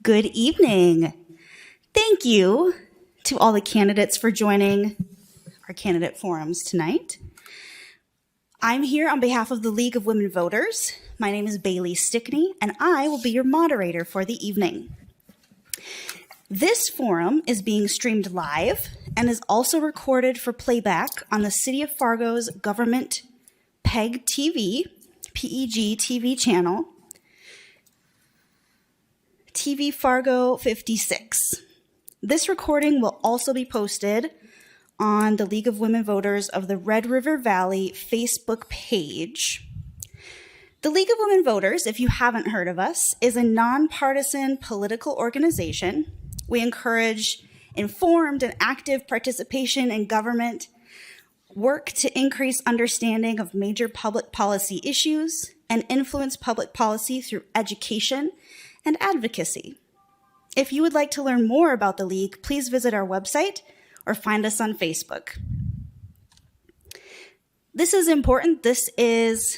Good evening. Thank you to all the candidates for joining our candidate forums tonight. I'm here on behalf of the League of Women Voters. My name is Bailey Stickney, and I will be your moderator for the evening. This forum is being streamed live and is also recorded for playback on the City of Fargo's government PEG TV, PEG TV channel, TV Fargo 56. This recording will also be posted on the League of Women Voters of the Red River Valley Facebook page. The League of Women Voters, if you haven't heard of us, is a nonpartisan political organization. We encourage informed and active participation in government, work to increase understanding of major public policy issues, and influence public policy through education and advocacy. If you would like to learn more about the League, please visit our website or find us on Facebook. This is important. This is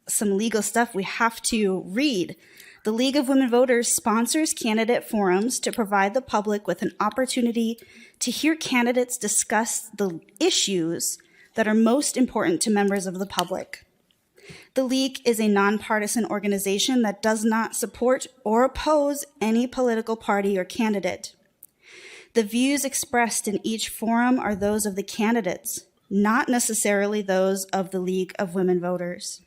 some legal stuff we have to read. The League of Women Voters sponsors candidate forums to provide the public with an opportunity to hear candidates discuss the issues that are most important to members of the public. The League is a nonpartisan organization that does not support or oppose any political party or candidate. The views expressed in each forum are those of the candidates, not necessarily those of the League of Women Voters.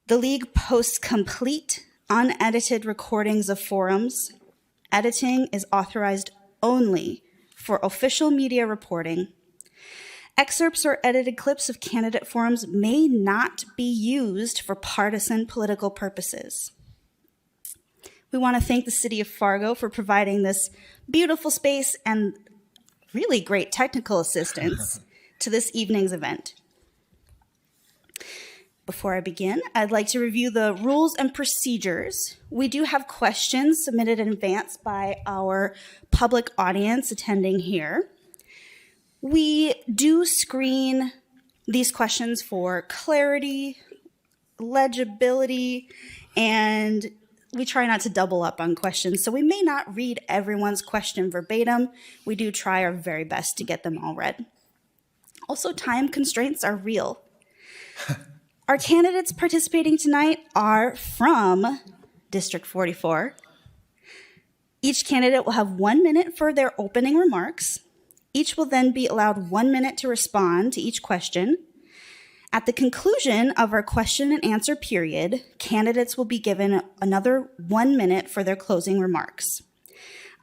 The League posts complete, unedited recordings of forums. Editing is authorized only for official media reporting. Excerpts or edited clips of candidate forums may not be used for partisan political purposes. We want to thank the City of Fargo for providing this beautiful space and really great technical assistance to this evening's event. Before I begin, I'd like to review the rules and procedures. We do have questions submitted in advance by our public audience attending here. We do screen these questions for clarity, legibility, and we try not to double up on questions, so we may not read everyone's question verbatim. We do try our very best to get them all read. Also, time constraints are real. Our candidates participating tonight are from District 44. Each candidate will have 1 minute for their opening remarks. Each will then be allowed 1 minute to respond to each question. At the conclusion of our question and answer period, candidates will be given another 1 minute for their closing remarks.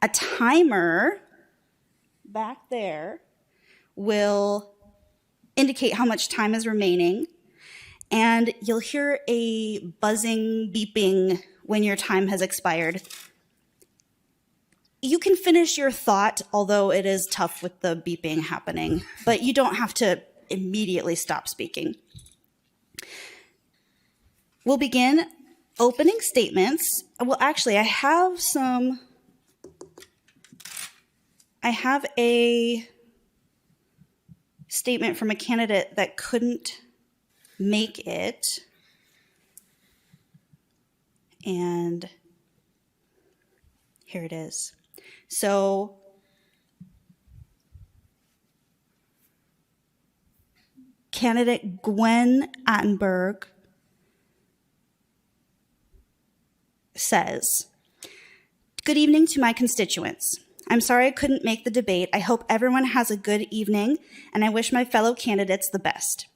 A timer back there will indicate how much time is remaining, and you'll hear a buzzing, beeping when your time has expired. You can finish your thought, although it is tough with the beeping happening, but you don't have to immediately stop speaking. We'll begin opening statements. Well, actually, I have a statement from a candidate that couldn't make it. And here it is. So candidate Gwen Attenberg says, "Good evening to my constituents. I'm sorry I couldn't make the debate. I hope everyone has a good evening, and I wish my fellow candidates the best.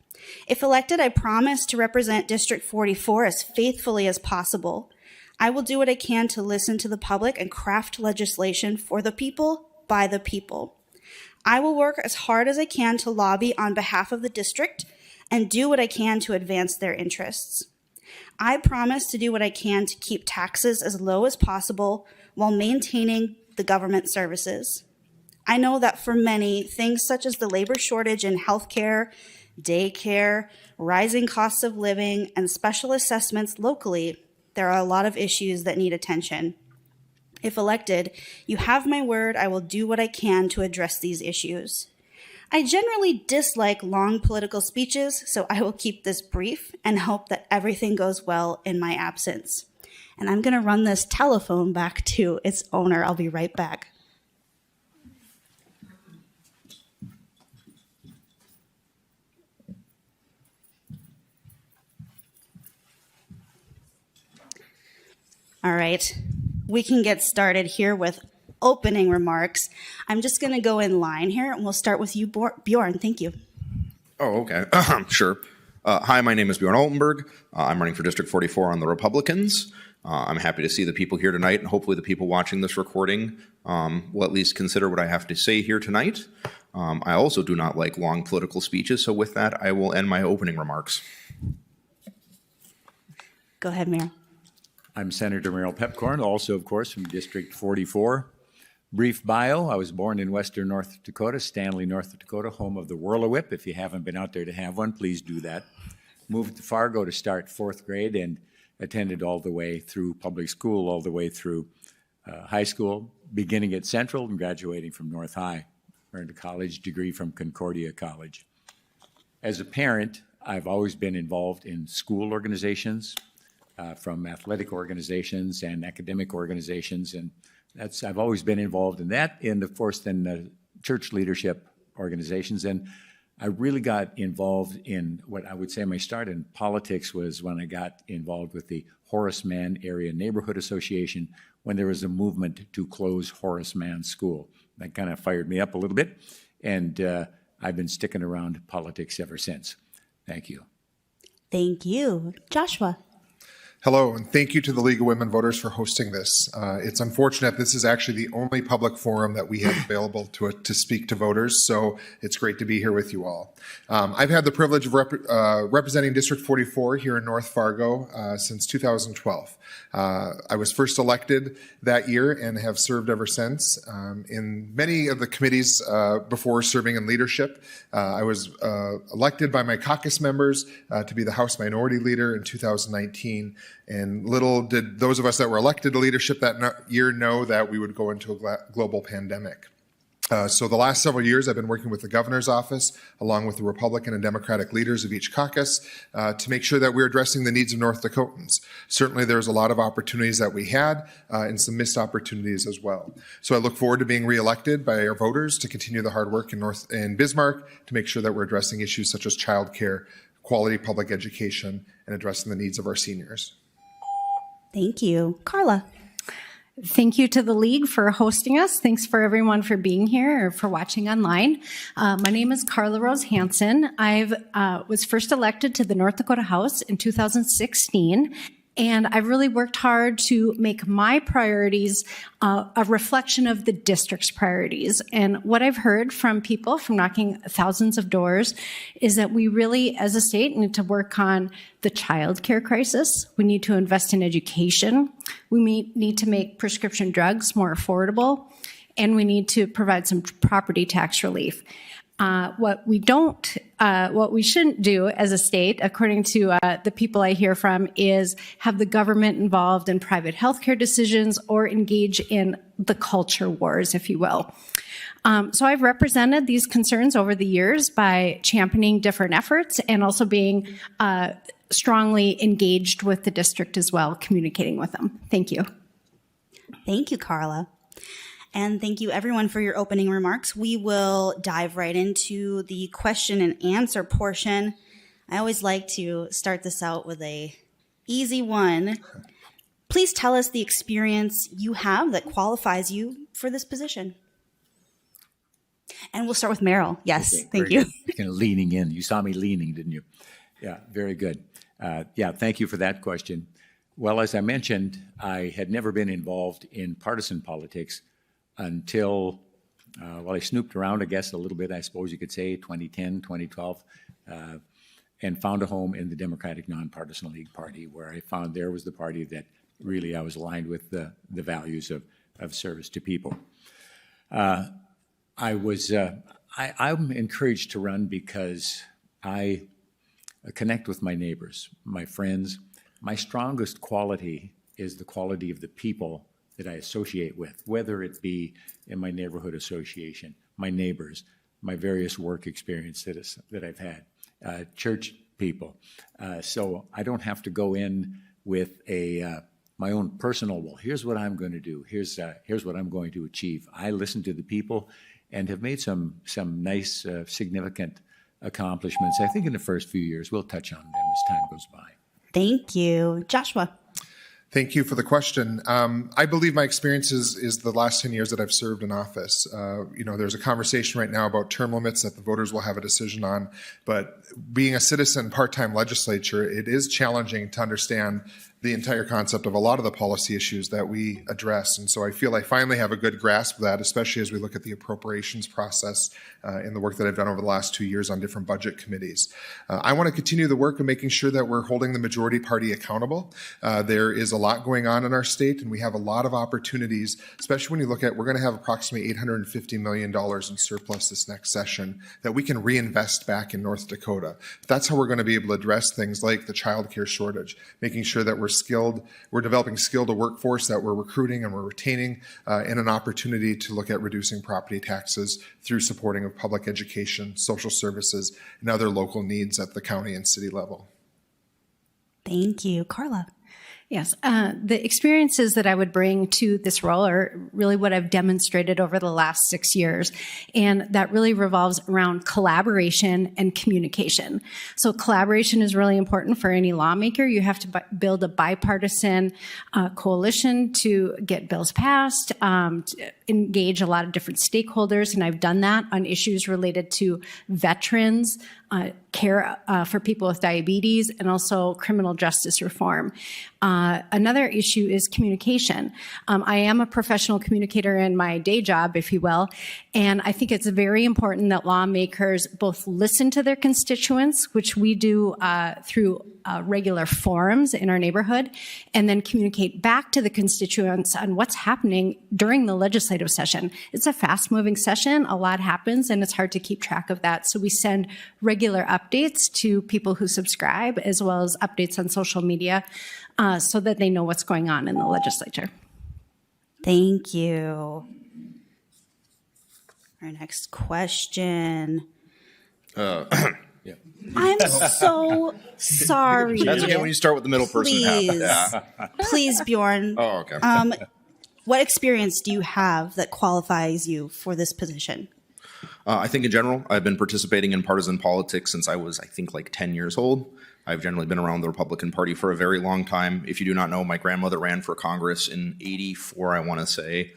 If elected, I promise to represent District 44 as faithfully as possible. I will do what I can to listen to the public and craft legislation for the people, by the people. I will work as hard as I can to lobby on behalf of the district and do what I can to advance their interests. I promise to do what I can to keep taxes as low as possible while maintaining the government services. I know that for many, things such as the labor shortage in healthcare, daycare, rising costs of living, and special assessments locally, there are a lot of issues that need attention. If elected, you have my word, I will do what I can to address these issues. I generally dislike long political speeches, so I will keep this brief and hope that everything goes well in my absence. And I'm going to run this telephone back to its owner. I'll be right back. All right, we can get started here with opening remarks. I'm just going to go in line here, and we'll start with you, Bjorn. Thank you. Oh, okay. Sure. Hi, my name is Bjorn Altenberg. I'm running for District 44 on the Republicans. I'm happy to see the people here tonight, and hopefully the people watching this recording will at least consider what I have to say here tonight. I also do not like long political speeches, so with that, I will end my opening remarks. Go ahead, Mayor. I'm Senator Merrill Pepcorn, also, of course, from District 44. Brief bio, I was born in western North Dakota, Stanley, North Dakota, home of the Whirl-A-Whip. If you haven't been out there to have one, please do that. Moved to Fargo to start fourth grade and attended all the way through public school, all the way through high school, beginning at Central and graduating from North High. Earned a college degree from Concordia College. As a parent, I've always been involved in school organizations, from athletic organizations and academic organizations, and I've always been involved in that, and of course then church leadership organizations. And I really got involved in what I would say my start in politics was when I got involved with the Horace Mann Area Neighborhood Association when there was a movement to close Horace Mann School. That kind of fired me up a little bit, and I've been sticking around politics ever since. Thank you. Thank you. Joshua. Hello, and thank you to the League of Women Voters for hosting this. It's unfortunate this is actually the only public forum that we have available to speak to voters, so it's great to be here with you all. I've had the privilege of representing District 44 here in North Fargo since 2012. I was first elected that year and have served ever since in many of the committees before serving in leadership. I was elected by my caucus members to be the House Minority Leader in 2019. And little did those of us that were elected to leadership that year know that we would go into a global pandemic. So the last several years, I've been working with the governor's office, along with the Republican and Democratic leaders of each caucus, to make sure that we're addressing the needs of North Dakotans. Certainly, there's a lot of opportunities that we had, and some missed opportunities as well. So I look forward to being reelected by our voters to continue the hard work in Bismarck to make sure that we're addressing issues such as childcare, quality public education, and addressing the needs of our seniors. Thank you. Carla. Thank you to the League for hosting us. Thanks for everyone for being here or for watching online. My name is Carla Rose Hansen. I was first elected to the North Dakota House in 2016. And I've really worked hard to make my priorities a reflection of the district's priorities. And what I've heard from people from knocking thousands of doors is that we really, as a state, need to work on the child care crisis. We need to invest in education. We need to make prescription drugs more affordable. And we need to provide some property tax relief. What we shouldn't do as a state, according to the people I hear from, is have the government involved in private healthcare decisions or engage in the culture wars, if you will. So I've represented these concerns over the years by championing different efforts and also being strongly engaged with the district as well, communicating with them. Thank you. Thank you, Carla. And thank you, everyone, for your opening remarks. We will dive right into the question and answer portion. I always like to start this out with a easy one. Please tell us the experience you have that qualifies you for this position. And we'll start with Merrill. Yes, okay, thank you. Good. Kind of leaning in. You saw me leaning, didn't you? Yeah, very good. Thank you for that question. Well, as I mentioned, I had never been involved in partisan politics until, I snooped around, I guess, a little bit, I suppose you could say, 2010, 2012, and found a home in the Democratic Nonpartisan League Party, where I found there was the party that really I was aligned with the values of service to people. I'm encouraged to run because I connect with my neighbors, my friends. My strongest quality is the quality of the people that I associate with, whether it be in my neighborhood association, my neighbors, my various work experience that I've had, church people. So I don't have to go in with a my own personal, well, here's what I'm going to do. Here's what I'm going to achieve. I listen to the people and have made some nice, significant accomplishments, I think, in the first few years. We'll touch on them as time goes by. Thank you. Joshua. Thank you for the question. I believe my experience is the last 10 years that I've served in office. There's a conversation right now about term limits that the voters will have a decision on. But being a citizen part-time legislature, it is challenging to understand the entire concept of a lot of the policy issues that we address. And so I feel I finally have a good grasp of that, especially as we look at the appropriations process in the work that I've done over the last 2 years on different budget committees. I want to continue the work of making sure that we're holding the majority party accountable. There is a lot going on in our state, and we have a lot of opportunities, especially when you look at, we're going to have approximately $850 million in surplus this next session that we can reinvest back in North Dakota. That's how we're going to be able to address things like the childcare shortage, making sure that we're developing skilled a workforce that we're recruiting and we're retaining, and an opportunity to look at reducing property taxes through supporting of public education, social services, and other local needs at the county and city level. Thank you. Carla. Yes, the experiences that I would bring to this role are really what I've demonstrated over the last 6 years, and that really revolves around collaboration and communication. So collaboration is really important for any lawmaker. You have to build a bipartisan coalition to get bills passed, to engage a lot of different stakeholders, and I've done that on issues related to veterans, care for people with diabetes, and also criminal justice reform. Another issue is communication. I am a professional communicator in my day job, if you will, and I think it's very important that lawmakers both listen to their constituents, which we do through regular forums in our neighborhood, and then communicate back to the constituents on what's happening during the legislative session. It's a fast-moving session. A lot happens, and it's hard to keep track of that. So we send regular updates to people who subscribe, as well as updates on social media, so that they know what's going on in the legislature. Thank you. Our next question. Yeah. I'm so sorry. That's okay when you start with the middle person. Please, Yeah. please, Bjorn. Oh, okay. What experience do you have that qualifies you for this position? I think in general, I've been participating in partisan politics since I was, I think, like 10 years old. I've generally been around the Republican Party for a very long time. If you do not know, my grandmother ran for Congress in '84, I want to say.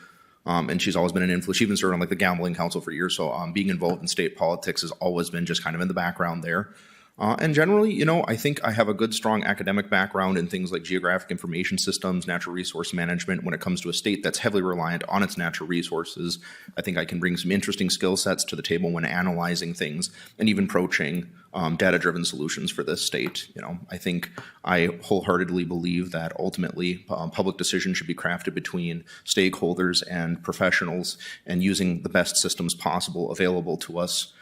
And she's always been an influence. She's even served on like the Gambling Council for years. So being involved in state politics has always been just kind of in the background there. And generally, I think I have a good, strong academic background in things like geographic information systems, natural resource management. When it comes to a state that's heavily reliant on its natural resources, I think I can bring some interesting skill sets to the table when analyzing things and even approaching data-driven solutions for this state. I think I wholeheartedly believe that ultimately public decisions should be crafted between stakeholders and professionals, and using the best systems possible available to us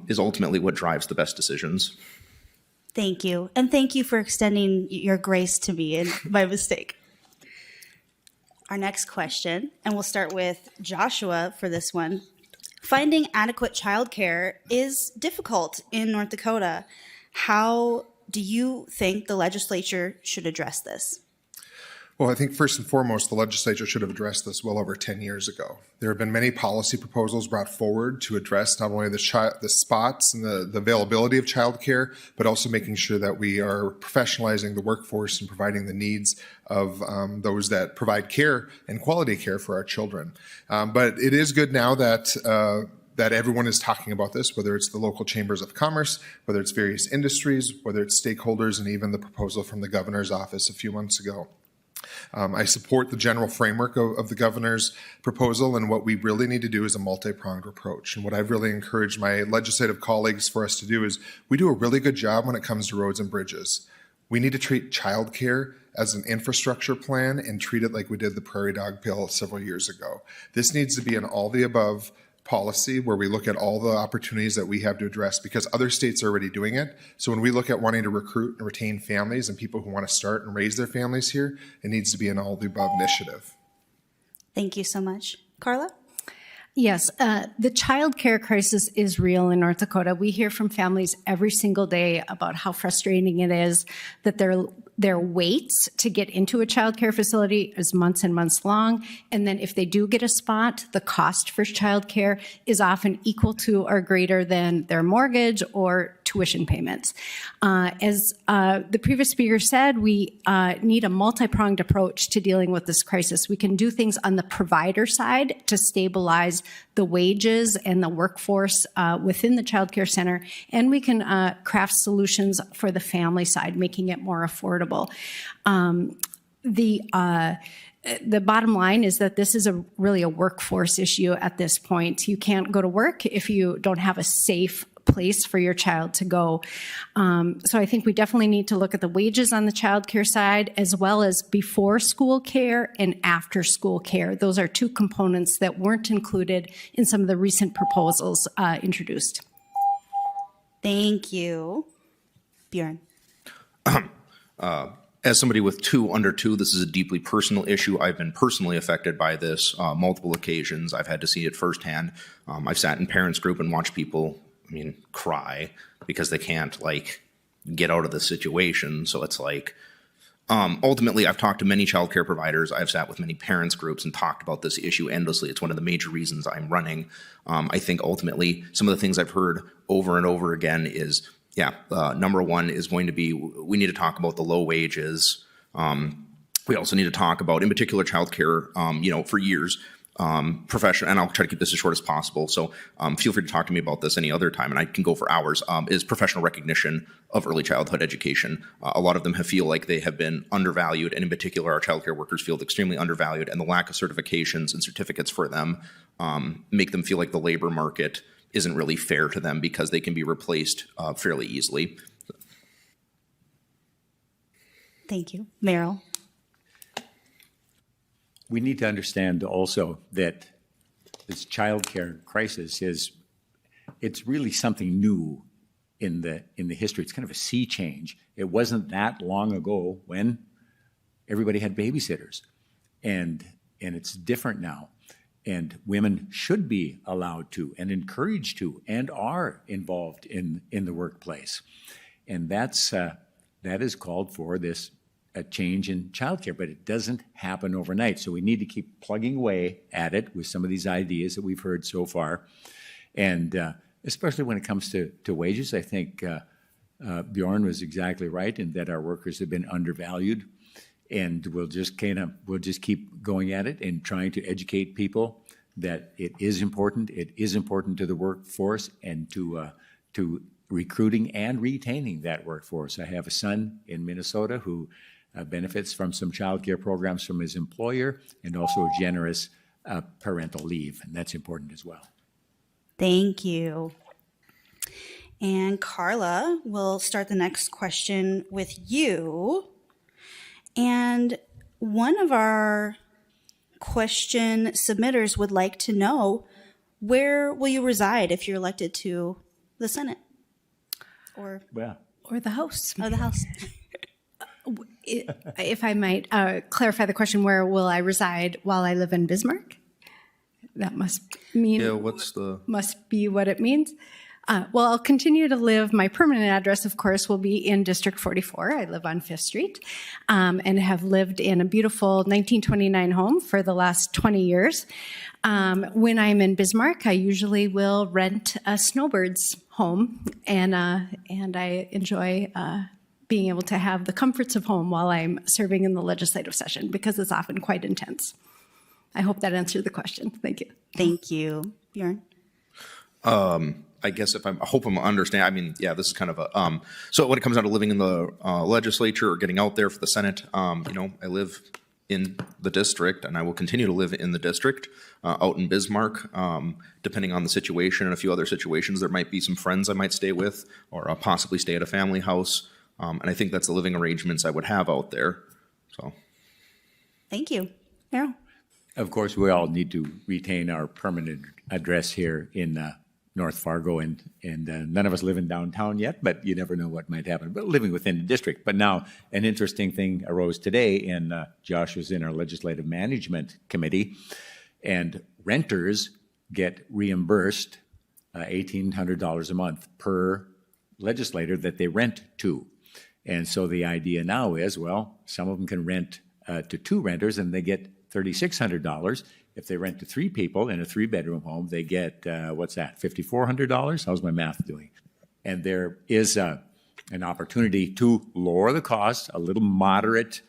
is ultimately what drives the best decisions. Thank you. And thank you for extending your grace to me and my mistake. Our next question, and we'll start with Joshua for this one. Finding adequate childcare is difficult in North Dakota. How do you think the legislature should address this? Well, I think first and foremost, the legislature should have addressed this well over 10 years ago. There have been many policy proposals brought forward to address not only the spots and the availability of childcare, but also making sure that we are professionalizing the workforce and providing the needs of those that provide care and quality care for our children. But it is good now that everyone is talking about this, whether it's the local chambers of commerce, whether it's various industries, whether it's stakeholders, and even the proposal from the governor's office a few months ago. I support the general framework of the governor's proposal, and what we really need to do is a multi-pronged approach. And what I've really encouraged my legislative colleagues for us to do is we do a really good job when it comes to roads and bridges. We need to treat childcare as an infrastructure plan and treat it like we did the Prairie Dog Bill several years ago. This needs to be an all the above policy where we look at all the opportunities that we have to address, because other states are already doing it. So when we look at wanting to recruit and retain families and people who want to start and raise their families here, it needs to be an all the above initiative. Thank you so much. Carla? Yes, the child care crisis is real in North Dakota. We hear from families every single day about how frustrating it is that their their waits to get into a childcare facility is months and months long. And then if they do get a spot, the cost for childcare is often equal to or greater than their mortgage or tuition payments. As the previous speaker said, we need a multi-pronged approach to dealing with this crisis. We can do things on the provider side to stabilize the wages and the workforce within the childcare center, and we can craft solutions for the family side, making it more affordable. The bottom line is that this is really a workforce issue at this point. You can't go to work if you don't have a safe place for your child to go. So I think we definitely need to look at the wages on the childcare side, as well as before school care and after school care. Those are two components that weren't included in some of the recent proposals introduced. Thank you. Bjorn. As somebody with two under two, this is a deeply personal issue. I've been personally affected by this multiple occasions. I've had to see it firsthand. I've sat in parents group and watched people, cry because they can't get out of the situation. So it's ultimately, I've talked to many childcare providers. I've sat with many parents groups and talked about this issue endlessly. It's one of the major reasons I'm running. I think ultimately some of the things I've heard over and over again is, number one is going to be, we need to talk about the low wages. We also need to talk about, in particular, childcare, for years, profession, and I'll try to keep this as short as possible. So feel free to talk to me about this any other time, and I can go for hours, is professional recognition of early childhood education. A lot of them feel like they have been undervalued, and in particular, our childcare workers feel extremely undervalued, and the lack of certifications and certificates for them make them feel like the labor market isn't really fair to them because they can be replaced fairly easily. Thank you. Meryl. We need to understand also that this childcare crisis it's really something new in the history. It's kind of a sea change. It wasn't that long ago when everybody had babysitters, and it's different now. And women should be allowed to and encouraged to and are involved in the workplace. And that is called for a change in childcare, but it doesn't happen overnight. So we need to keep plugging away at it with some of these ideas that we've heard so far. And especially when it comes to wages, I think Bjorn was exactly right in that our workers have been undervalued. And we'll just keep going at it and trying to educate people that it is important. It is important to the workforce and to recruiting and retaining that workforce. I have a son in Minnesota who benefits from some child care programs from his employer and also generous parental leave, and that's important as well. Thank you. And Carla, we'll start the next question with you. And one of our question submitters would like to know, where will you reside if you're elected to the Senate? Or the House. the House. If I might clarify the question, where will I reside while I live in Bismarck? That must mean must be what it means. Well, I'll continue to live. My permanent address, of course, will be in District 44. I live on 5th Street and have lived in a beautiful 1929 home for the last 20 years. When I'm in Bismarck, I usually will rent a snowbird's home, and I enjoy being able to have the comforts of home while I'm serving in the legislative session because it's often quite intense. I hope that answered the question. Thank you. Thank you. Bjorn? I guess I hope I'm understanding. This is kind of a, so when it comes down to living in the legislature or getting out there for the Senate, I live in the district and I will continue to live in the district out in Bismarck. Depending on the situation and a few other situations, there might be some friends I might stay with or possibly stay at a family house. And I think that's the living arrangements I would have out there. So. Thank you. Meryl? Of course, we all need to retain our permanent address here in North Fargo, and none of us live in downtown yet, but you never know what might happen. But living within the district. But now, an interesting thing arose today, and Josh was in our Legislative Management Committee, and renters get reimbursed $1,800 a month per legislator that they rent to. And so the idea now is, well, some of them can rent to 2 renters and they get $3,600. If they rent to 3 people in a 3-bedroom home, they get, what's that, $5,400? How's my math doing? And there is an opportunity to lower the cost, a little moderate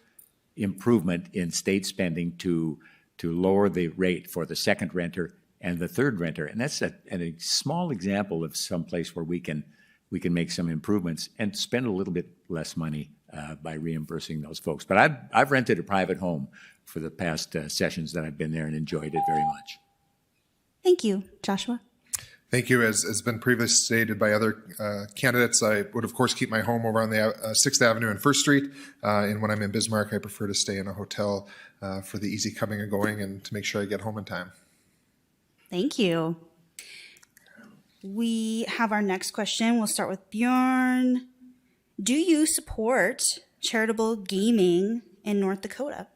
improvement in state spending to lower the rate for the second renter and the third renter. And that's a small example of some place where we can make some improvements and spend a little bit less money by reimbursing those folks. But I've rented a private home for the past sessions that I've been there and enjoyed it very much. Thank you. Joshua? Thank you. As has been previously stated by other candidates, I would, of course, keep my home over on the 6th Avenue and 1st Street. And when I'm in Bismarck, I prefer to stay in a hotel for the easy coming and going and to make sure I get home in time. Thank you. We have our next question. We'll start with Bjorn. Do you support charitable gaming in North Dakota?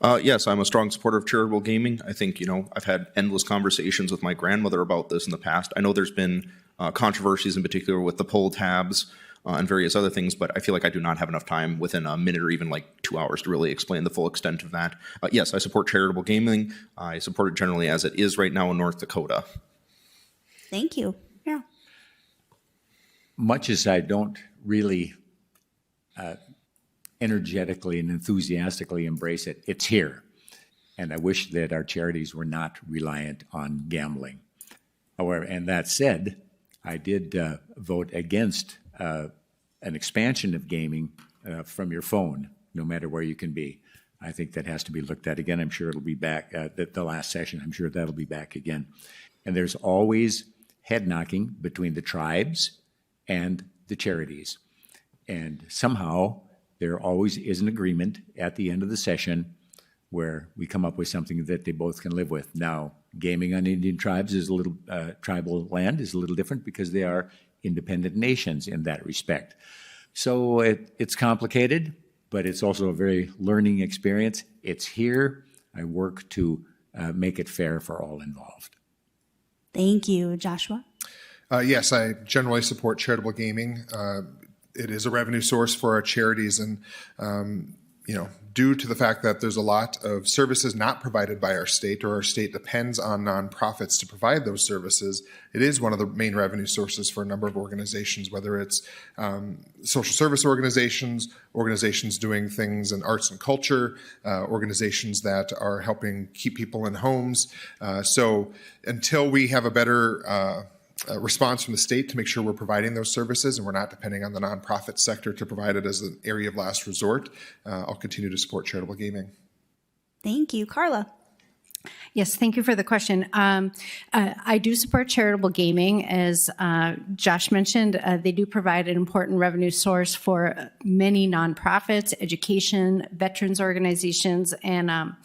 Yes, I'm a strong supporter of charitable gaming. I think, I've had endless conversations with my grandmother about this in the past. I know there's been controversies in particular with the poll tabs and various other things, but I feel like I do not have enough time within a minute or even like 2 hours to really explain the full extent of that. Yes, I support charitable gaming. I support it generally as it is right now in North Dakota. Thank you. Yeah. Much as I don't really energetically and enthusiastically embrace it, it's here. And I wish that our charities were not reliant on gambling. However, and that said, I did vote against an expansion of gaming from your phone, no matter where you can be. I think that has to be looked at again. I'm sure it'll be back at the last session. I'm sure that'll be back again. And there's always head knocking between the tribes and the charities. And somehow there always is an agreement at the end of the session where we come up with something that they both can live with. Now, gaming on Indian tribes is a little, tribal land is a little different because they are independent nations in that respect. So it's complicated, but it's also a very learning experience. It's here. I work to make it fair for all involved. Thank you. Joshua? Yes, I generally support charitable gaming. It is a revenue source for our charities, and due to the fact that there's a lot of services not provided by our state, or our state depends on nonprofits to provide those services, it is one of the main revenue sources for a number of organizations, whether it's social service organizations, organizations doing things in arts and culture, organizations that are helping keep people in homes. So until we have a better response from the state to make sure we're providing those services and we're not depending on the nonprofit sector to provide it as an area of last resort, I'll continue to support charitable gaming. Thank you. Carla? Yes, thank you for the question. I do support charitable gaming. As Josh mentioned, they do provide an important revenue source for many nonprofits, education, veterans organizations, and on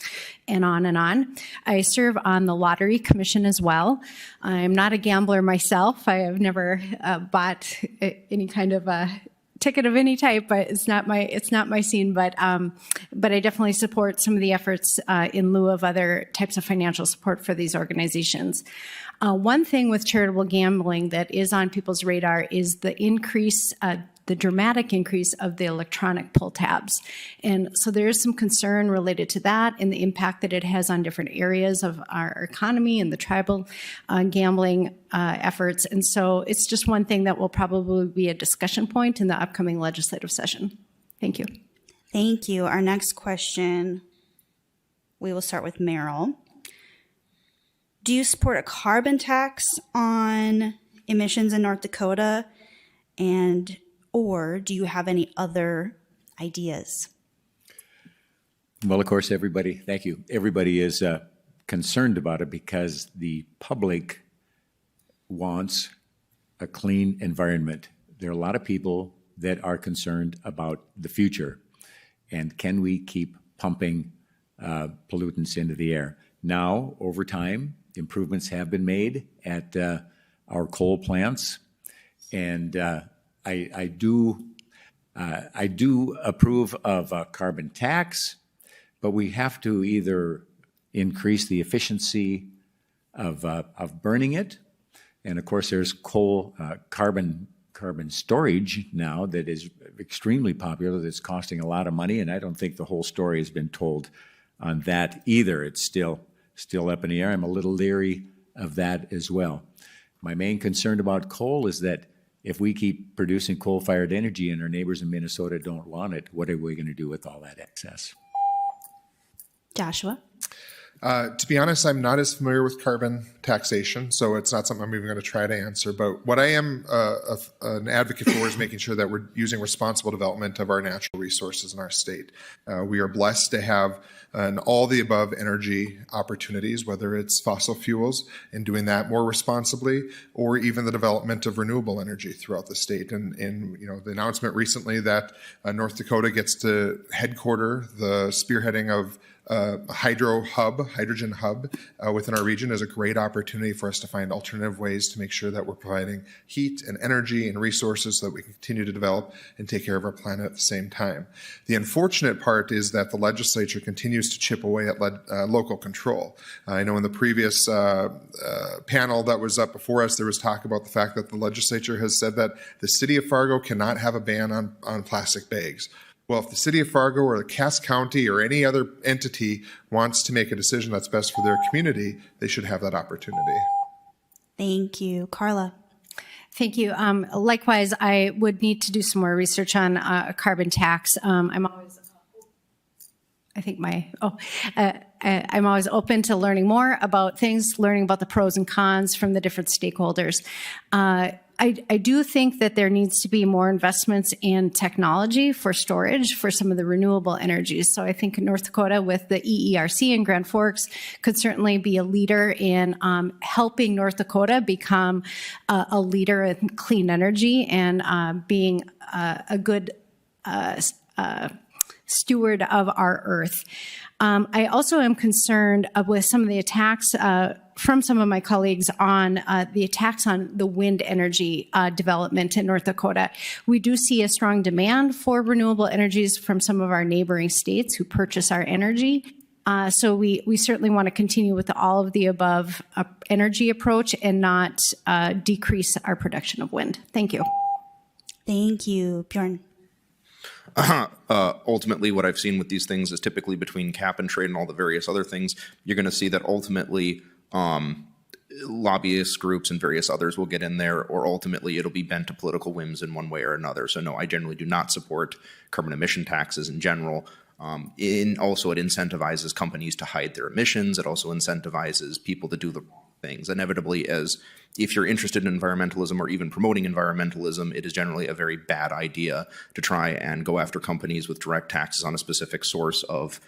and on. I serve on the Lottery Commission as well. I'm not a gambler myself. I have never bought any kind of ticket of any type, but it's not my scene. But I definitely support some of the efforts in lieu of other types of financial support for these organizations. One thing with charitable gambling that is on people's radar is the dramatic increase of the electronic pull tabs. And so there is some concern related to that and the impact that it has on different areas of our economy and the tribal gambling efforts. And so it's just one thing that will probably be a discussion point in the upcoming legislative session. Thank you. Thank you. Our next question, we will start with Merrill. Do you support a carbon tax on emissions in North Dakota? Or do you have any other ideas? Well, of course, thank you. Everybody is concerned about it because the public wants a clean environment. There are a lot of people that are concerned about the future. And can we keep pumping pollutants into the air? Now, over time, improvements have been made at our coal plants. And I do approve of a carbon tax, but we have to either increase the efficiency of burning it, and of course there's carbon carbon storage now that is extremely popular, that's costing a lot of money, and I don't think the whole story has been told on that either. It's still up in the air. I'm a little leery of that as well. My main concern about coal is that if we keep producing coal-fired energy and our neighbors in Minnesota don't want it, what are we going to do with all that excess? Joshua? To be honest, I'm not as familiar with carbon taxation, so it's not something I'm even going to try to answer. But what I am an advocate for is making sure that we're using responsible development of our natural resources in our state. We are blessed to have an all-the-above energy opportunities, whether it's fossil fuels and doing that more responsibly, or even the development of renewable energy throughout the state. And the announcement recently that North Dakota gets to headquarter the spearheading of hydrogen hub within our region is a great opportunity for us to find alternative ways to make sure that we're providing heat and energy and resources so that we can continue to develop and take care of our planet at the same time. The unfortunate part is that the legislature continues to chip away at local control. I know in the previous panel that was up before us, there was talk about the fact that the legislature has said that the city of Fargo cannot have a ban on plastic bags. Well, if the city of Fargo or Cass County or any other entity wants to make a decision that's best for their community, they should have that opportunity. Thank you. Carla? Thank you. Likewise, I would need to do some more research on a carbon tax. I'm always open to learning more about things, learning about the pros and cons from the different stakeholders. I do think that there needs to be more investments in technology for storage for some of the renewable energies. So I think North Dakota with the EERC in Grand Forks could certainly be a leader in helping North Dakota become a leader in clean energy and being a good steward of our earth. I also am concerned with some of the attacks from some of my colleagues on the attacks on the wind energy development in North Dakota. We do see a strong demand for renewable energies from some of our neighboring states who purchase our energy. So we certainly want to continue with the all of the above energy approach and not decrease our production of wind. Thank you. Thank you. Bjorn? Ultimately, what I've seen with these things is typically between cap and trade and all the various other things, you're going to see that ultimately lobbyist groups and various others will get in there, or ultimately it'll be bent to political whims in one way or another. So no, I generally do not support carbon emission taxes in general. Also, it incentivizes companies to hide their emissions. It also incentivizes people to do the wrong things. Inevitably, as if you're interested in environmentalism or even promoting environmentalism, it is generally a very bad idea to try and go after companies with direct taxes on a specific source of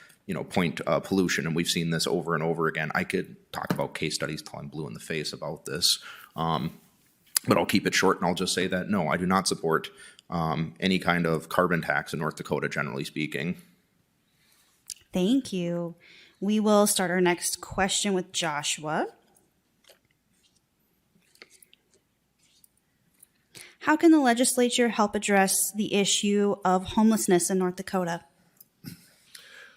point pollution. And we've seen this over and over again. I could talk about case studies till I'm blue in the face about this, but I'll keep it short and I'll just say that no, I do not support any kind of carbon tax in North Dakota, generally speaking. Thank you. We will start our next question with Joshua. How can the legislature help address the issue of homelessness in North Dakota?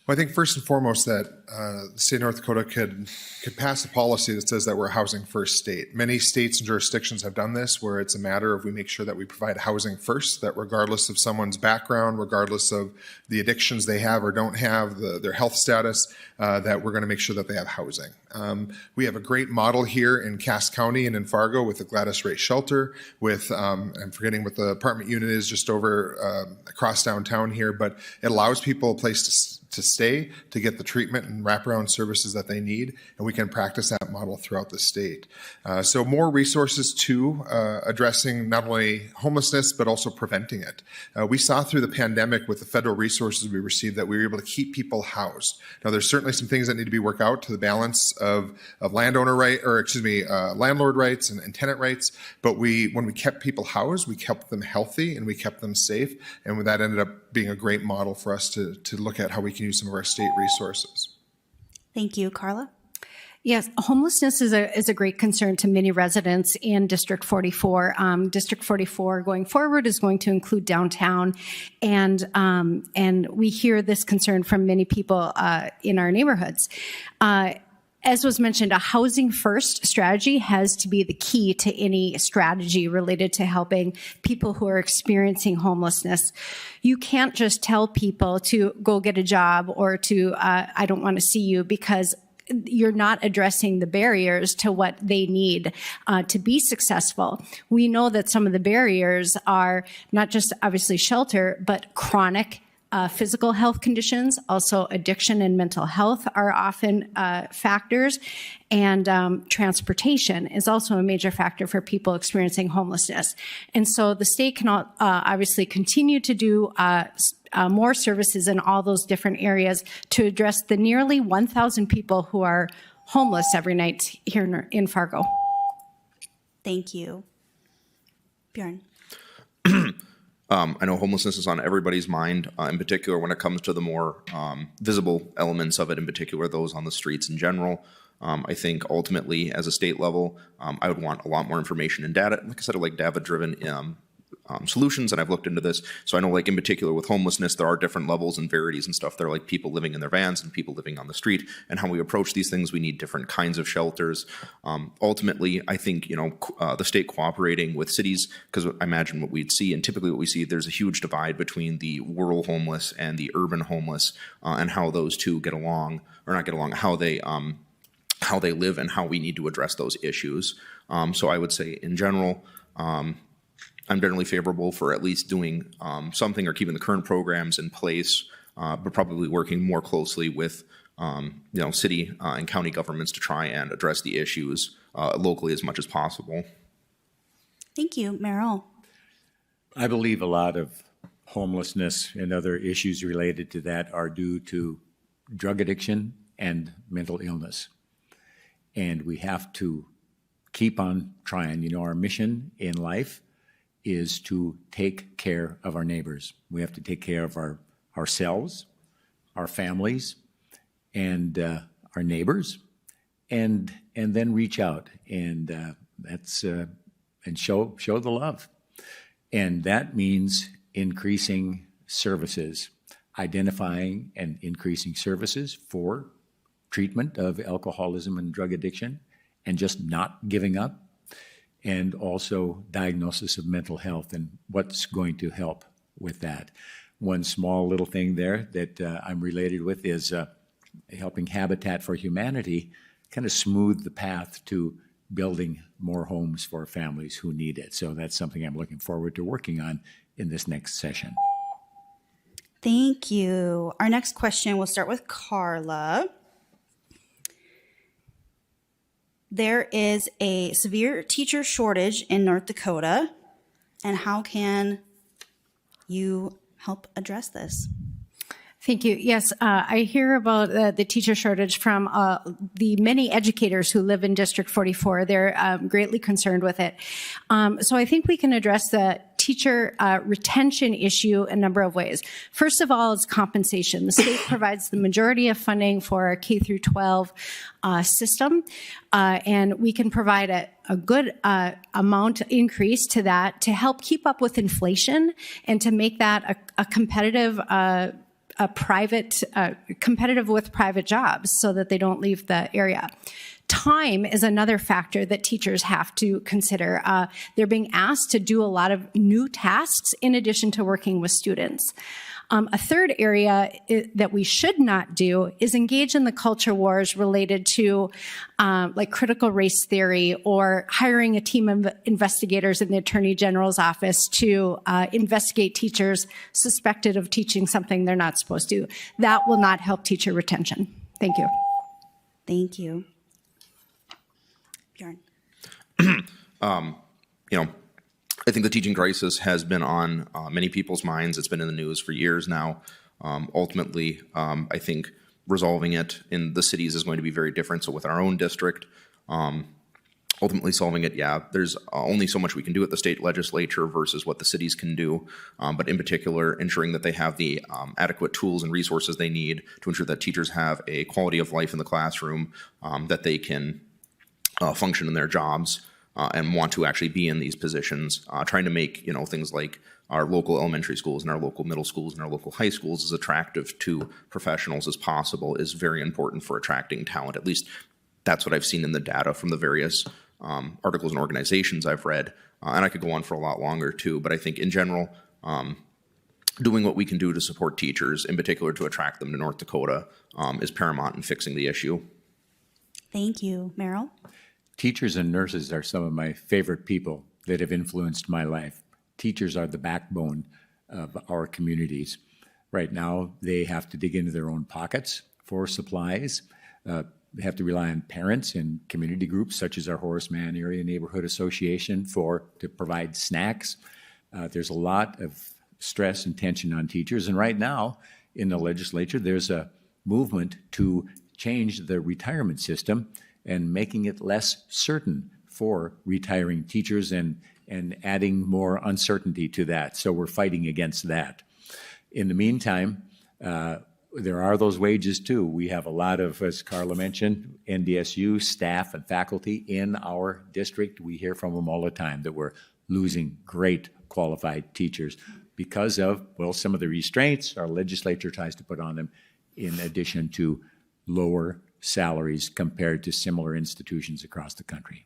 Well, I think first and foremost that the state of North Dakota could pass a policy that says that we're a housing first state. Many states and jurisdictions have done this, where it's a matter of we make sure that we provide housing first, that regardless of someone's background, regardless of the addictions they have or don't have, their health status, that we're going to make sure that they have housing. We have a great model here in Cass County and in Fargo with the Gladys Ray Shelter, with, I'm forgetting what the apartment unit is just over across downtown here, but it allows people a place to stay, to get the treatment and wraparound services that they need, and we can practice that model throughout the state. So more resources to addressing not only homelessness, but also preventing it. We saw through the pandemic with the federal resources we received that we were able to keep people housed. Now, there's certainly some things that need to be worked out to the balance of landlord rights and tenant rights, but when we kept people housed, we kept them healthy and we kept them safe, and that ended up being a great model for us to look at how we can use some of our state resources. Thank you. Carla? Yes, homelessness is a great concern to many residents in District 44. District 44 going forward is going to include downtown, and we hear this concern from many people in our neighborhoods. As was mentioned, a housing first strategy has to be the key to any strategy related to helping people who are experiencing homelessness. You can't just tell people to go get a job or to, I don't want to see you, because you're not addressing the barriers to what they need to be successful. We know that some of the barriers are not just obviously shelter, but chronic physical health conditions, also addiction and mental health are often factors, and transportation is also a major factor for people experiencing homelessness. And so the state can obviously continue to do more services in all those different areas to address the nearly 1,000 people who are homeless every night here in Fargo. Thank you. Bjorn. I know homelessness is on everybody's mind, in particular when it comes to the more visible elements of it, in particular those on the streets in general. I think ultimately, as a state level, I would want a lot more information and data. Like I said, I like data-driven solutions, and I've looked into this. So I know, like in particular with homelessness, there are different levels and varieties and stuff. There are like people living in their vans and people living on the street, and how we approach these things. We need different kinds of shelters. Ultimately, I think the state cooperating with cities, because I imagine what we'd see, and typically what we see, there's a huge divide between the rural homeless and the urban homeless, and how those two get along or not get along, how they live, and how we need to address those issues. So I would say in general, I'm generally favorable for at least doing something or keeping the current programs in place, but probably working more closely with city and county governments to try and address the issues locally as much as possible. Thank you. Merrill. I believe a lot of homelessness and other issues related to that are due to drug addiction and mental illness. And we have to keep on trying. Our mission in life is to take care of our neighbors. We have to take care of ourselves, our families, and our neighbors, and then reach out and and show the love. And that means increasing services, identifying and increasing services for treatment of alcoholism and drug addiction, and just not giving up. And also diagnosis of mental health and what's going to help with that. One small little thing there that I'm related with is helping Habitat for Humanity kind of smooth the path to building more homes for families who need it. So that's something I'm looking forward to working on in this next session. Thank you. Our next question, we'll start with Carla. There is a severe teacher shortage in North Dakota, and how can you help address this? Thank you. Yes, I hear about the teacher shortage from the many educators who live in District 44. They're greatly concerned with it. So I think we can address the teacher retention issue a number of ways. First of all, is compensation. The state provides the majority of funding for our K through 12 system, and we can provide a good amount increase to that to help keep up with inflation and to make that a competitive competitive with private jobs so that they don't leave the area. Time is another factor that teachers have to consider. They're being asked to do a lot of new tasks in addition to working with students. A third area that we should not do is engage in the culture wars related to like critical race theory or hiring a team of investigators in the Attorney General's office to investigate teachers suspected of teaching something they're not supposed to. That will not help teacher retention. Thank you. Thank you. Bjorn. I think the teaching crisis has been on many people's minds. It's been in the news for years now. Ultimately, I think resolving it in the cities is going to be very different. So with our own district, ultimately solving it, there's only so much we can do at the state legislature versus what the cities can do. But in particular, ensuring that they have the adequate tools and resources they need to ensure that teachers have a quality of life in the classroom, that they can function in their jobs. And want to actually be in these positions, trying to make things like our local elementary schools and our local middle schools and our local high schools as attractive to professionals as possible is very important for attracting talent, at least That's what I've seen in the data from the various articles and organizations I've read. And I could go on for a lot longer too, but I think in general, doing what we can do to support teachers, in particular to attract them to North Dakota, is paramount in fixing the issue. Thank you. Merrill? Teachers and nurses are some of my favorite people that have influenced my life. Teachers are the backbone of our communities. Right now, they have to dig into their own pockets for supplies. They have to rely on parents and community groups such as our Horace Mann Area Neighborhood Association to provide snacks. There's a lot of stress and tension on teachers. And right now in the legislature, there's a movement to change the retirement system and making it less certain for retiring teachers and adding more uncertainty to that. So we're fighting against that. In the meantime, there are those wages too. We have a lot of, as Carla mentioned, NDSU staff and faculty in our district. We hear from them all the time that we're losing great qualified teachers because of, well, some of the restraints our legislature tries to put on them, in addition to lower salaries compared to similar institutions across the country.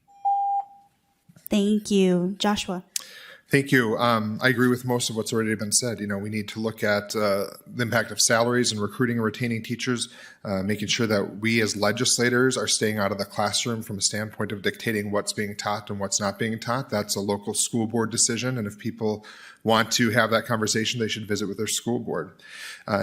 Thank you. Joshua? Thank you. I agree with most of what's already been said. We need to look at the impact of salaries and recruiting and retaining teachers, making sure that we as legislators are staying out of the classroom from a standpoint of dictating what's being taught and what's not being taught. That's a local school board decision, and if people want to have that conversation, they should visit with their school board.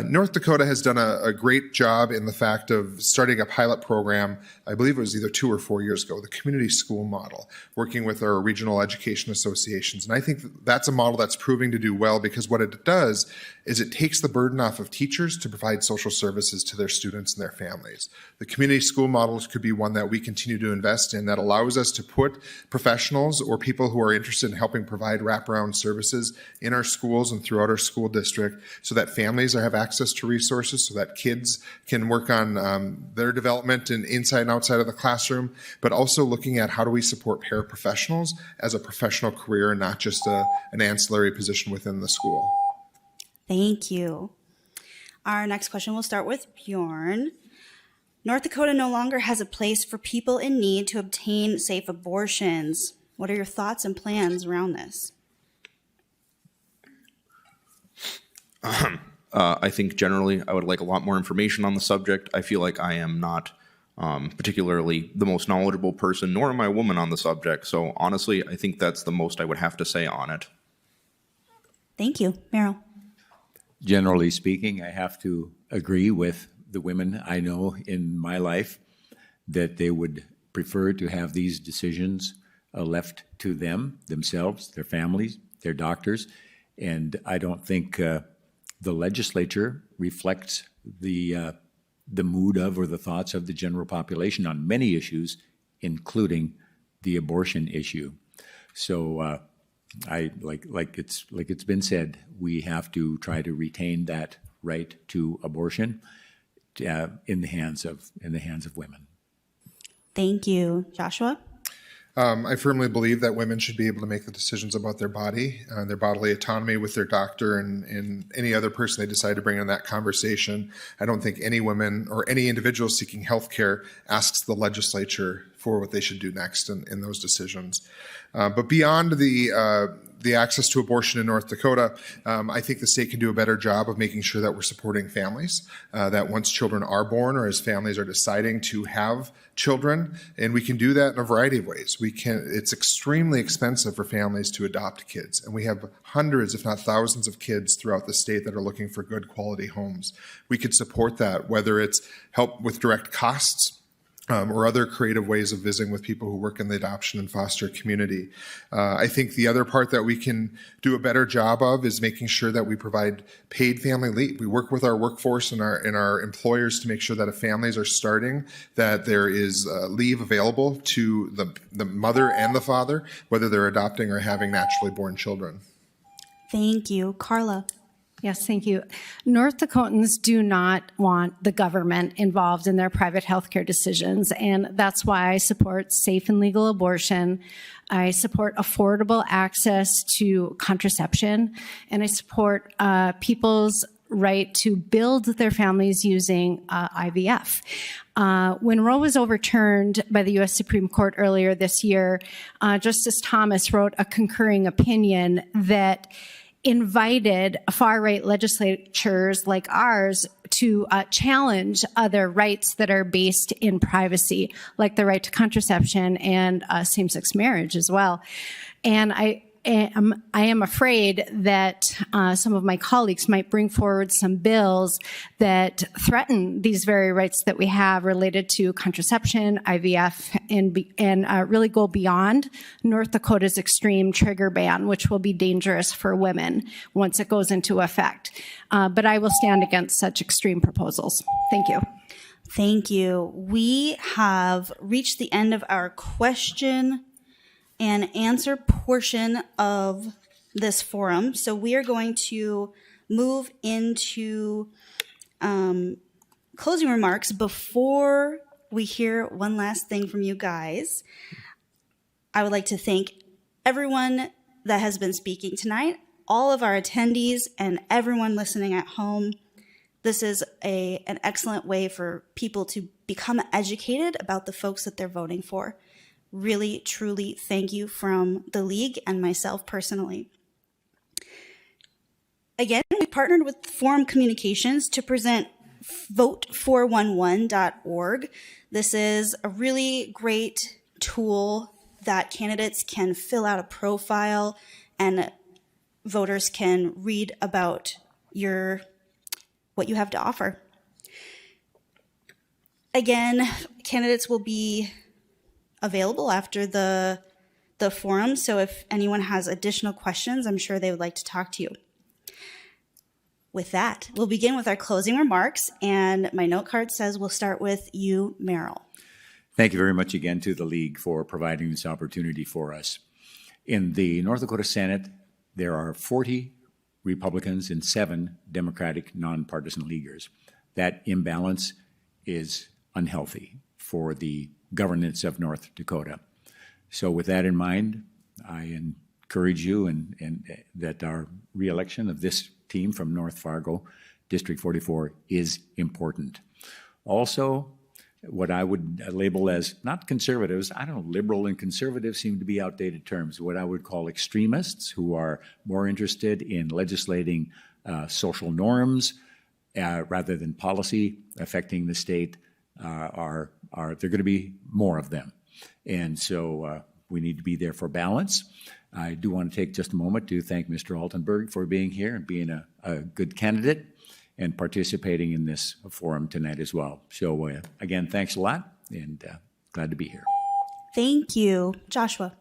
North Dakota has done a great job in the fact of starting a pilot program, I believe it was either 2 or 4 years ago, the community school model, working with our regional education associations. And I think that's a model that's proving to do well, because what it does is it takes the burden off of teachers to provide social services to their students and their families. The community school models could be one that we continue to invest in that allows us to put professionals or people who are interested in helping provide wraparound services in our schools and throughout our school district, so that families have access to resources, so that kids can work on their development and inside and outside of the classroom, but also looking at how do we support paraprofessionals as a professional career and not just an ancillary position within the school. Thank you. Our next question will start with Bjorn. North Dakota no longer has a place for people in need to obtain safe abortions. What are your thoughts and plans around this? I think generally I would like a lot more information on the subject. I feel like I am not particularly the most knowledgeable person, nor am I a woman on the subject. So honestly, I think that's the most I would have to say on it. Thank you. Merrill? Generally speaking, I have to agree with the women I know in my life that they would prefer to have these decisions left to themselves, their families, their doctors. And I don't think the legislature reflects the mood of or the thoughts of the general population on many issues, including the abortion issue. So like it's been said, we have to try to retain that right to abortion in the hands of women. Thank you. Joshua? I firmly believe that women should be able to make the decisions about their body, their bodily autonomy with their doctor and any other person they decide to bring in that conversation. I don't think any woman or any individual seeking health care asks the legislature for what they should do next in those decisions. But beyond the access to abortion in North Dakota, I think the state can do a better job of making sure that we're supporting families, that once children are born or as families are deciding to have children, and we can do that in a variety of ways. It's extremely expensive for families to adopt kids, and we have hundreds, if not thousands of kids throughout the state that are looking for good quality homes. We could support that, whether it's help with direct costs, or other creative ways of visiting with people who work in the adoption and foster community. I think the other part that we can do a better job of is making sure that we provide paid family leave. We work with our workforce and our employers to make sure that if families are starting, that there is leave available to the mother and the father, whether they're adopting or having naturally born children. Thank you. Carla? Yes, thank you. North Dakotans do not want the government involved in their private healthcare decisions, and that's why I support safe and legal abortion. I support affordable access to contraception, and I support people's right to build their families using IVF. When Roe was overturned by the U.S. Supreme Court earlier this year, Justice Thomas wrote a concurring opinion that invited far-right legislatures like ours to challenge other rights that are based in privacy, like the right to contraception and same-sex marriage as well. And I am afraid that some of my colleagues might bring forward some bills that threaten these very rights that we have related to contraception, IVF, and really go beyond North Dakota's extreme trigger ban, which will be dangerous for women once it goes into effect. But I will stand against such extreme proposals. Thank you. Thank you. We have reached the end of our question and answer portion of this forum. So we are going to move into closing remarks. Before we hear one last thing from you guys, I would like to thank everyone that has been speaking tonight, all of our attendees, and everyone listening at home. This is an excellent way for people to become educated about the folks that they're voting for. Really, truly thank you from the League and myself personally. Again, we partnered with Forum Communications to present vote411.org. This is a really great tool that candidates can fill out a profile and voters can read about what you have to offer. Again, candidates will be available after the forum. So if anyone has additional questions, I'm sure they would like to talk to you. With that, we'll begin with our closing remarks. And my note card says we'll start with you, Merrill. Thank you very much again to the League for providing this opportunity for us. In the North Dakota Senate, there are 40 Republicans and 7 Democratic nonpartisan leaguers. That imbalance is unhealthy for the governance of North Dakota. So with that in mind, I encourage you and that our reelection of this team from North Fargo, District 44, is important. Also, what I would label as not conservatives, I don't know, liberal and conservative seem to be outdated terms, what I would call extremists who are more interested in legislating social norms rather than policy affecting the state there are going to be more of them. And so we need to be there for balance. I do want to take just a moment to thank Mr. Altenberg for being here and being a good candidate and participating in this forum tonight as well. So again, thanks a lot and glad to be here. Thank you. Joshua.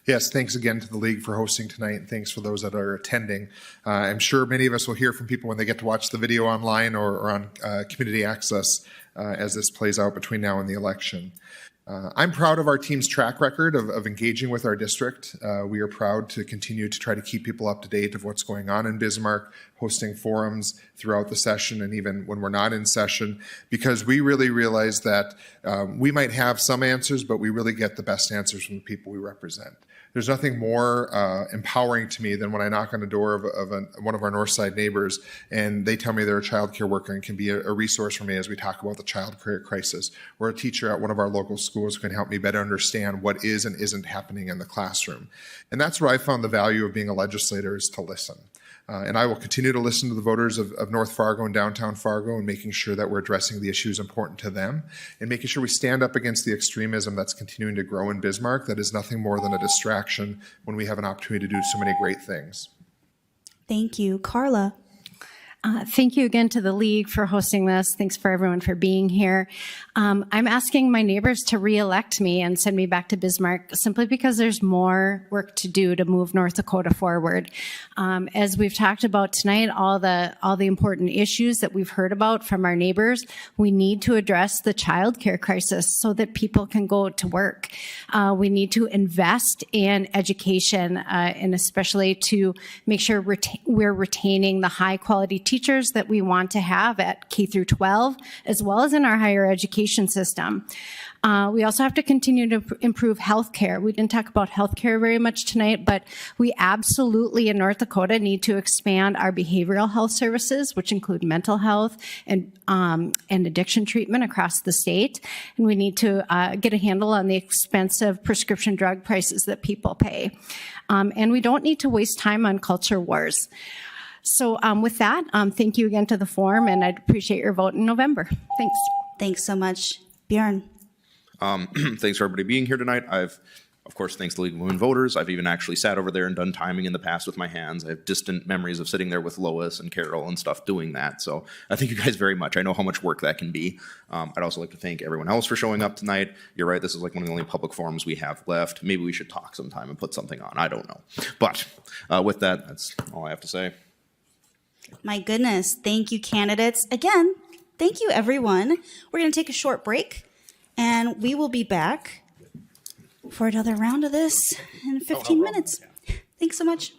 Yes, thanks again to the League for hosting tonight, and thanks for those that are attending. I'm sure many of us will hear from people when they get to watch the video online or on community access as this plays out between now and the election. I'm proud of our team's track record of engaging with our district. We are proud to continue to try to keep people up to date of what's going on in Bismarck, hosting forums throughout the session and even when we're not in session, because we really realize that we might have some answers, but we really get the best answers from the people we represent. There's nothing more empowering to me than when I knock on the door of one of our north side neighbors and they tell me they're a child care worker and can be a resource for me as we talk about the child care crisis, or a teacher at one of our local schools can help me better understand what is and isn't happening in the classroom. And that's where I found the value of being a legislator, is to listen. And I will continue to listen to the voters of North Fargo and downtown Fargo and making sure that we're addressing the issues important to them and making sure we stand up against the extremism that's continuing to grow in Bismarck that is nothing more than a distraction when we have an opportunity to do so many great things. Thank you. Carla. Thank you again to the League for hosting this. Thanks for everyone for being here. I'm asking my neighbors to re-elect me and send me back to Bismarck simply because there's more work to do to move North Dakota forward. As we've talked about tonight, all the important issues that we've heard about from our neighbors, we need to address the child care crisis so that people can go to work. We need to invest in education and especially to make sure we're retaining the high quality teachers that we want to have at K through 12, as well as in our higher education system. We also have to continue to improve healthcare. We didn't talk about healthcare very much tonight, but we absolutely in North Dakota need to expand our behavioral health services, which include mental health and addiction treatment across the state. And we need to get a handle on the expensive prescription drug prices that people pay. And we don't need to waste time on culture wars. So with that, thank you again to the forum, and I'd appreciate your vote in November. Thanks. Thanks so much. Bjorn. Thanks for everybody being here tonight. Of course, thanks to the League of Women Voters. I've even actually sat over there and done timing in the past with my hands. I have distant memories of sitting there with Lois and Carol and stuff doing that. So I thank you guys very much. I know how much work that can be. I'd also like to thank everyone else for showing up tonight. You're right, this is like one of the only public forums we have left. Maybe we should talk sometime and put something on. I don't know. But with that, that's all I have to say. My goodness. Thank you, candidates. Again, thank you, everyone. We're going to take a short break, and we will be back for another round of this in 15 minutes. Thanks so much.